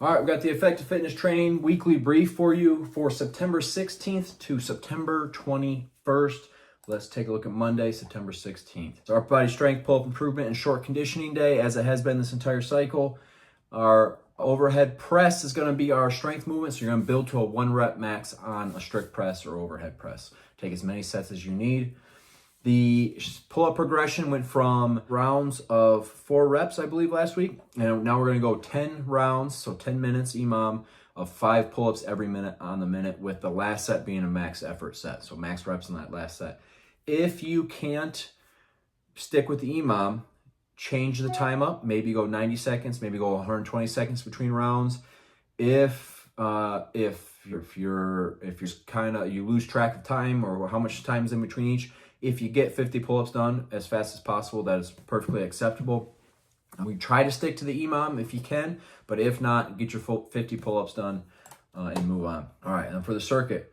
All right, we've got the Effective Fitness Training weekly brief for you for September 16th to September 21st. Let's take a look at Monday, September 16th. So our body strength, pull-up improvement, and short conditioning day, as it has been this entire cycle. Our overhead press is going to be our strength movement. So you're going to build to a 1 rep max on a strict press or overhead press. Take as many sets as you need. The pull-up progression went from rounds of 4 reps, I believe, last week. And now we're going to go 10 rounds, so 10 minutes EMOM of 5 pull-ups every minute on the minute, with the last set being a max effort set. So max reps in that last set. If you can't stick with the EMOM, change the time up. Maybe go 90 seconds, maybe go 120 seconds between rounds. If you're kind of, you lose track of time or how much time is in between each, if you get 50 pull-ups done as fast as possible, that is perfectly acceptable. We try to stick to the EMOM if you can, but if not, get your full 50 pull-ups done and move on. All right, and for the circuit,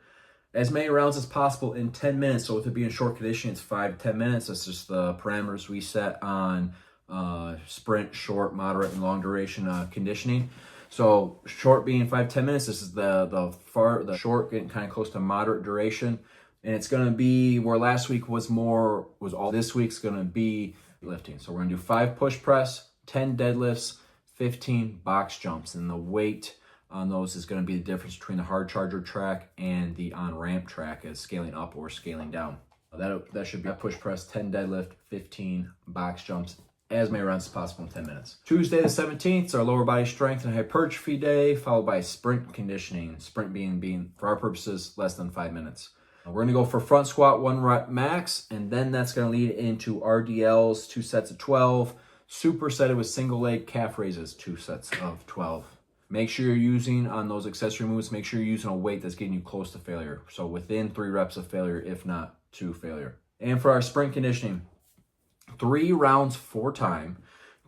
as many rounds as possible in 10 minutes. So with it being short conditioning, it's 5 to 10 minutes. That's just the parameters we set on sprint, short, moderate, and long duration conditioning. So short being 5 to 10 minutes. This is the short getting kind of close to moderate duration. And it's going to be where last week was all. This week's going to be lifting. So we're going to do 5 push press, 10 deadlifts, 15 box jumps. And the weight on those is going to be the difference between the hard charger track and the on-ramp track, as scaling up or scaling down. That should be a push press, 10 deadlift, 15 box jumps, as many rounds as possible in 10 minutes. Tuesday the 17th is our lower body strength and hypertrophy day, followed by sprint conditioning. Sprint being for our purposes, less than 5 minutes. We're going to go for front squat 1 rep max, and then that's going to lead into RDLs, 2 sets of 12, supersetted with single leg calf raises, 2 sets of 12. Make sure you're using, on those accessory moves, make sure you're using a weight that's getting you close to failure. So within 3 reps of failure, if not to failure. And for our sprint conditioning, 3 rounds 4 time,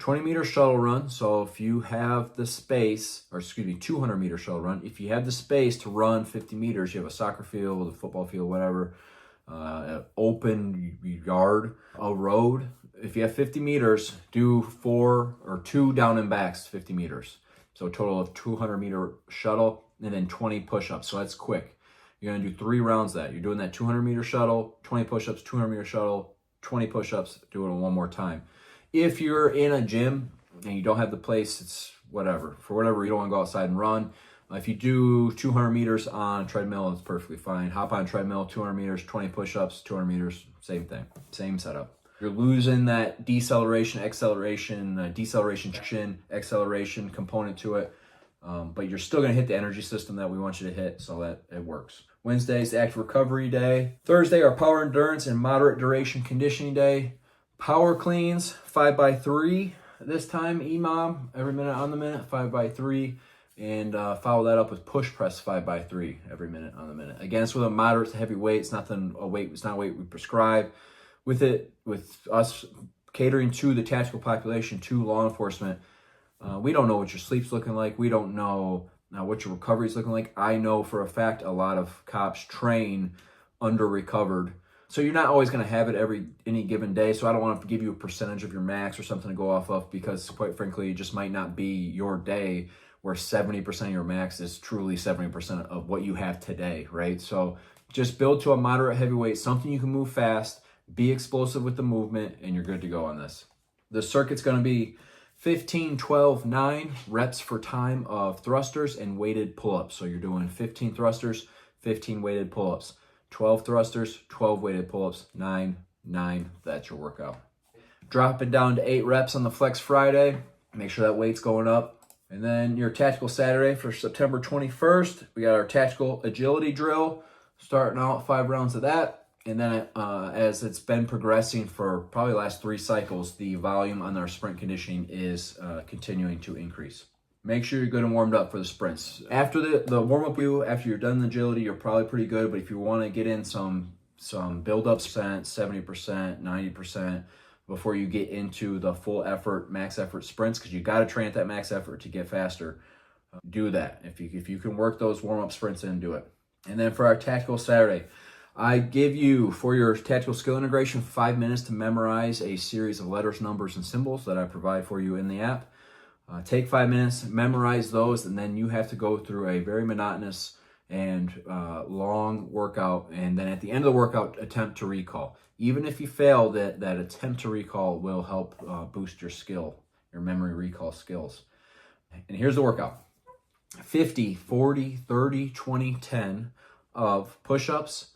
20-meter shuttle run. So if you have the space, 200-meter shuttle run. If you have the space to run 50 meters, you have a soccer field, a football field, whatever, an open yard, a road. If you have 50 meters, do 4 or 2 down and backs, 50 meters. So a total of 200-meter shuttle and then 20 push-ups. So that's quick. You're going to do 3 rounds of that. You're doing that 200-meter shuttle, 20 push-ups, 200-meter shuttle, 20 push-ups, do it 1 more time. If you're in a gym and you don't have the place, it's whatever. For whatever, you don't want to go outside and run. If you do 200 meters on treadmill, it's perfectly fine. Hop on treadmill, 200 meters, 20 push-ups, 200 meters, same thing, same setup. You're losing that deceleration, acceleration, acceleration component to it, but you're still going to hit the energy system that we want you to hit, so that it works. Wednesday is the active recovery day. Thursday, our power endurance and moderate duration conditioning day. Power cleans, 5x3 this time, EMOM, every minute on the minute, 5x3, and follow that up with push press 5x3 every minute on the minute. Again, it's with a moderate to heavy weight. It's not a weight we prescribe. With us catering to the tactical population, to law enforcement, we don't know what your sleep's looking like. We don't know what your recovery's looking like. I know for a fact a lot of cops train under-recovered. So you're not always going to have it any given day. So I don't want to give you a percentage of your max or something to go off of, because quite frankly, it just might not be your day where 70% of your max is truly 70% of what you have today, right? So just build to a moderate heavyweight, something you can move fast, be explosive with the movement, and you're good to go on this. The circuit's going to be 15, 12, 9 reps for time of thrusters and weighted pull-ups. So you're doing 15 thrusters, 15 weighted pull-ups. 12 thrusters, 12 weighted pull-ups, 9, that's your workout. Drop it down to 8 reps on the Flex Friday. Make sure that weight's going up. And then your Tactical Saturday for September 21st, we got our Tactical Agility Drill, starting out 5 rounds of that. And then as it's been progressing for probably the last 3 cycles, the volume on our sprint conditioning is continuing to increase. Make sure you're good and warmed up for the sprints. After the warm-up, after you're done the agility, you're probably pretty good. But if you want to get in some build-up percent, 70%, 90%, before you get into the full effort, max effort sprints, because you got to train at that max effort to get faster, do that. If you can work those warm-up sprints in, do it. And then for our Tactical Saturday, I give you, for your tactical skill integration, 5 minutes to memorize a series of letters, numbers, and symbols that I provide for you in the app. Take 5 minutes, memorize those, and then you have to go through a very monotonous and long workout. And then at the end of the workout, attempt to recall. Even if you fail, that attempt to recall will help boost your memory recall skills. And here's the workout. 50, 40, 30, 20, 10 of push-ups,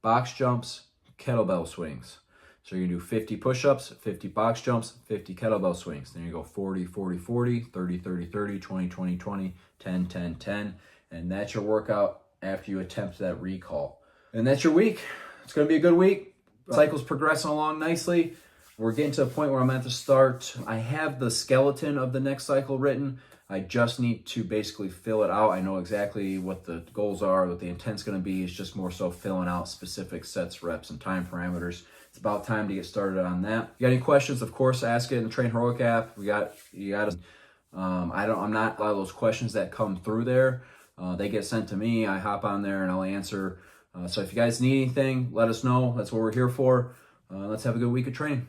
box jumps, kettlebell swings. So you're going to do 50 push-ups, 50 box jumps, 50 kettlebell swings. Then you go 40, 40, 40, 30, 30, 30, 20, 20, 20, 10, 10, 10. And that's your workout after you attempt that recall. And that's your week. It's going to be a good week. Cycle's progressing along nicely. We're getting to a point where I'm at the start. I have the skeleton of the next cycle written. I just need to basically fill it out. I know exactly what the goals are, what the intent's going to be. It's just more so filling out specific sets, reps, and time parameters. It's about time to get started on that. If you got any questions, of course, ask it in the Train Heroic app. I'm not a lot of those questions that come through there. They get sent to me. I hop on there and I'll answer. So if you guys need anything, let us know. That's what we're here for. Let's have a good week of training.